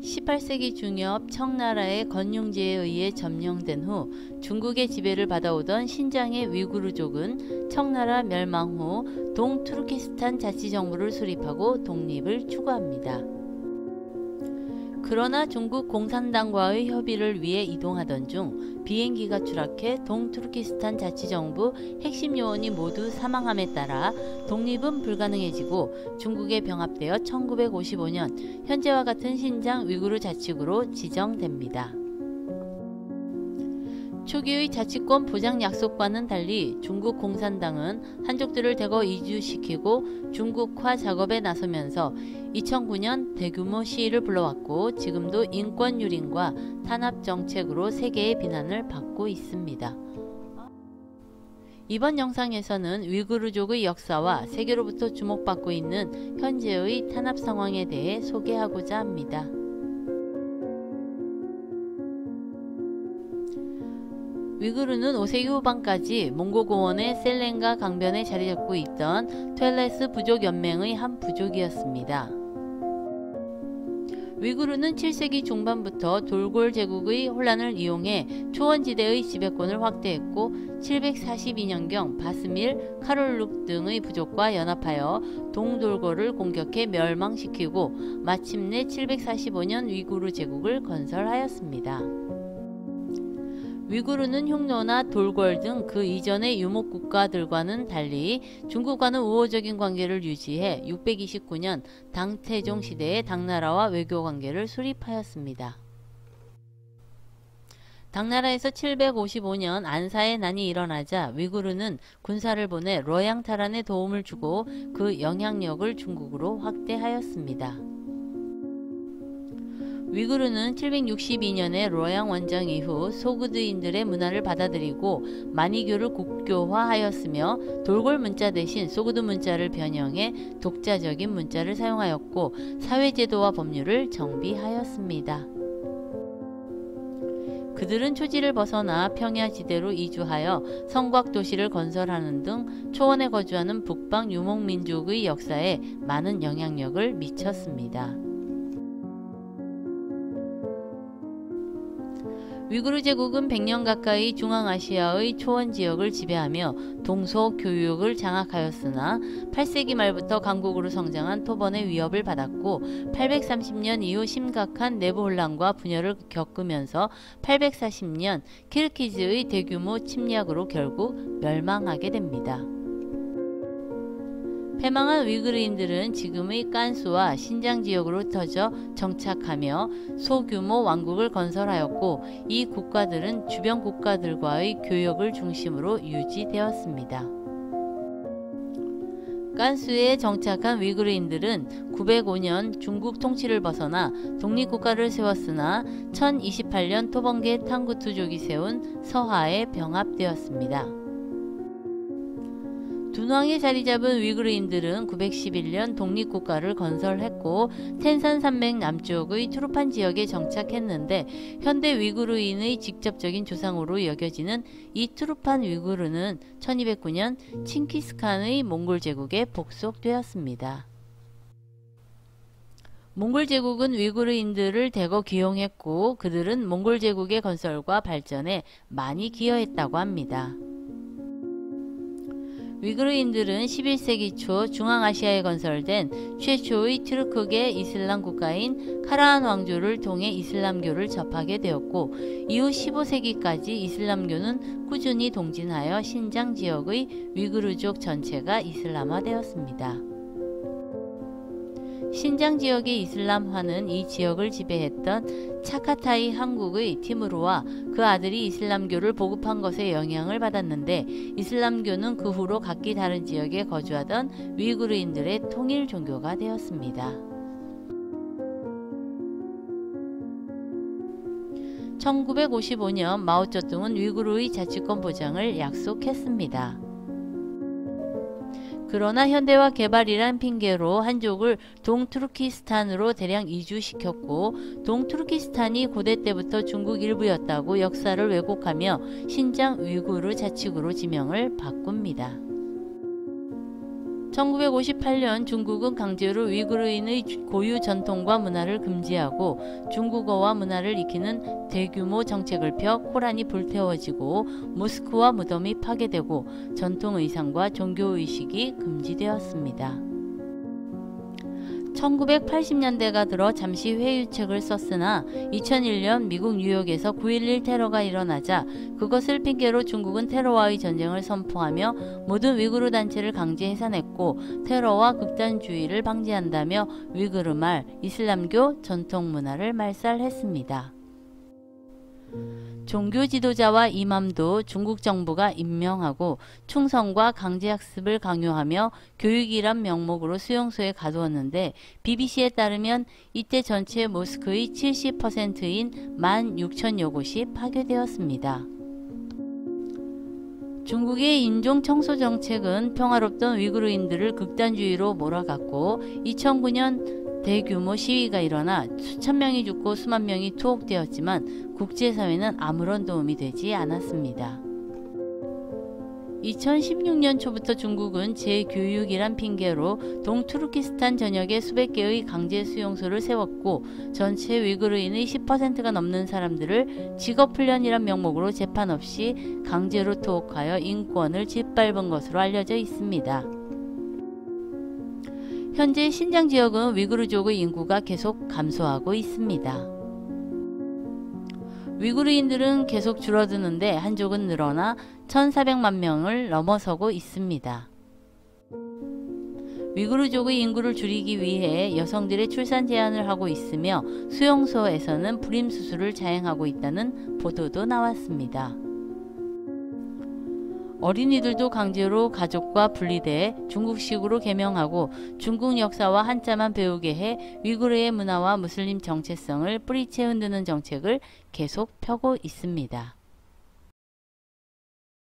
18세기 중엽 청나라의 건융제에 의해 점령된 후 중국의 지배를 받아오던 신장의 위구르족은 청나라 멸망 후 동투르키스탄 자치정부를 수립하고 독립을 추구합니다. 그러나 중국 공산당과의 협의를 위해 이동하던 중 비행기가 추락해 동투르키스탄 자치정부 핵심 요원이 모두 사망함에 따라 독립은 불가능해지고 중국에 병합되어 1955년 현재와 같은 신장 위구르 자치구로 지정됩니다. 초기의 자치권 보장 약속과는 달리 중국 공산당은 한족들을 대거 이주시키고 중국화 작업에 나서면서 2009년 대규모 시위를 불러왔고 지금도 인권 유린과 탄압 정책으로 세계의 비난을 받고 있습니다. 이번 영상에서는 위구르족의 역사와 세계로부터 주목받고 있는 현재의 탄압 상황에 대해 소개하고자 합니다. 위구르는 5세기 후반까지 몽고고원의 셀렌가 강변에 자리잡고 있던 훻레스 부족 연맹의 한 부족이었습니다. 위구르는 7세기 중반부터 돌골 제국의 혼란을 이용해 초원지대의 지배권을 확대했고 742년경 바스밀, 카롤룩 등의 부족과 연합하여 동돌골을 공격해 멸망시키고 마침내 745년 위구르 제국을 건설하였습니다. 위구르는 흉노나 돌궐 등 그 이전의 유목국가들과는 달리 중국과는 우호적인 관계를 유지해 629년 당태종 시대에 당나라와 외교관계를 수립하였습니다. 당나라에서 755년 안사의 난이 일어나자 위구르는 군사를 보내 러양탈환에 도움을 주고 그 영향력을 중국으로 확대하였습니다. 위구르는 762년에 러양 원정 이후 소그드인들의 문화를 받아들이고 마니교를 국교화하였으며 돌골 문자 대신 소그드 문자를 변형해 독자적인 문자를 사용하였고 사회제도와 법률을 정비하였습니다. 그들은 초지를 벗어나 평야지대로 이주하여 성곽도시를 건설하는 등 초원에 거주하는 북방 유목민족의 역사에 많은 영향력을 미쳤습니다. 위구르 제국은 100년 가까이 중앙아시아의 초원 지역을 지배하며 동서 교육을 장악하였으나 8세기 말부터 강국으로 성장한 토번의 위협을 받았고 830년 이후 심각한 내부 혼란과 분열을 겪으면서 840년 키르키즈의 대규모 침략으로 결국 멸망하게 됩니다. 패망한 위구르인들은 지금의 깐수와 신장 지역으로 흩어져 정착하며 소규모 왕국을 건설하였고 이 국가들은 주변 국가들과의 교역을 중심으로 유지되었습니다. 깐수에 정착한 위구르인들은 905년 중국 통치를 벗어나 독립국가를 세웠으나 1028년 토번계 탕구투족이 세운 서하에 병합되었습니다. 둔왕에 자리잡은 위구르인들은 911년 독립국가를 건설했고 텐산 산맥 남쪽의 투르판 지역에 정착했는데 현대 위구르인의 직접적인 조상으로 여겨지는 이 투르판 위구르는 1209년 칭기스칸의 몽골 제국에 복속되었습니다. 몽골 제국은 위구르인들을 대거 기용했고 그들은 몽골 제국의 건설과 발전에 많이 기여했다고 합니다. 위구르인들은 11세기 초 중앙아시아에 건설된 최초의 트르크계 이슬람 국가인 카라한 왕조를 통해 이슬람교를 접하게 되었고 이후 15세기까지 이슬람교는 꾸준히 동진하여 신장 지역의 위구르족 전체가 이슬람화되었습니다. 신장 지역의 이슬람화는 이 지역을 지배했던 차카타이 한국의 티무르와 그 아들이 이슬람교를 보급한 것에 영향을 받았는데 이슬람교는 그 후로 각기 다른 지역에 거주하던 위구르인들의 통일 종교가 되었습니다. 1955년 마오쩌둥은 위구르의 자치권 보장을 약속했습니다. 그러나 현대화 개발이란 핑계로 한족을 동투르키스탄으로 대량 이주시켰고 동투르키스탄이 고대 때부터 중국 일부였다고 역사를 왜곡하며 신장 위구르 자치구로 지명을 바꿉니다. 1958년 중국은 강제로 위구르인의 고유 전통과 문화를 금지하고 중국어와 문화를 익히는 대규모 정책을 펴 코란이 불태워지고 모스크와 무덤이 파괴되고 전통 의상과 종교 의식이 금지되었습니다. 1980년대가 들어 잠시 회유책을 썼으나 2001년 미국 뉴욕에서 9.11 테러가 일어나자 그것을 핑계로 중국은 테러와의 전쟁을 선포하며 모든 위구르 단체를 강제 해산했고 테러와 극단주의를 방지한다며 위구르 말, 이슬람교 전통 문화를 말살했습니다. 종교 지도자와 이맘도 중국 정부가 임명하고 충성과 강제학습을 강요하며 교육이란 명목으로 수용소에 가두었는데 BBC에 따르면 이때 전체 모스크의 70%인 16,000여 곳이 파괴되었습니다. 중국의 인종 청소 정책은 평화롭던 위구르인들을 극단주의로 몰아갔고 2009년 대규모 시위가 일어나 수천 명이 죽고 수만 명이 투옥되었지만 국제사회는 아무런 도움이 되지 않았습니다. 2016년 초부터 중국은 재교육이란 핑계로 동투르키스탄 전역에 수백 개의 강제 수용소를 세웠고 전체 위구르인의 10%가 넘는 사람들을 직업훈련이란 명목으로 재판 없이 강제로 투옥하여 인권을 짓밟은 것으로 알려져 있습니다. 현재 신장 지역은 위구르족의 인구가 계속 감소하고 있습니다. 위구르인들은 계속 줄어드는데 한족은 늘어나 1,400만 명을 넘어서고 있습니다. 위구르족의 인구를 줄이기 위해 여성들의 출산 제한을 하고 있으며 수용소에서는 불임 수술을 자행하고 있다는 보도도 나왔습니다. 어린이들도 강제로 가족과 분리돼 중국식으로 개명하고 중국 역사와 한자만 배우게 해 위구르의 문화와 무슬림 정체성을 뿌리채 흔드는 정책을 계속 펴고 있습니다.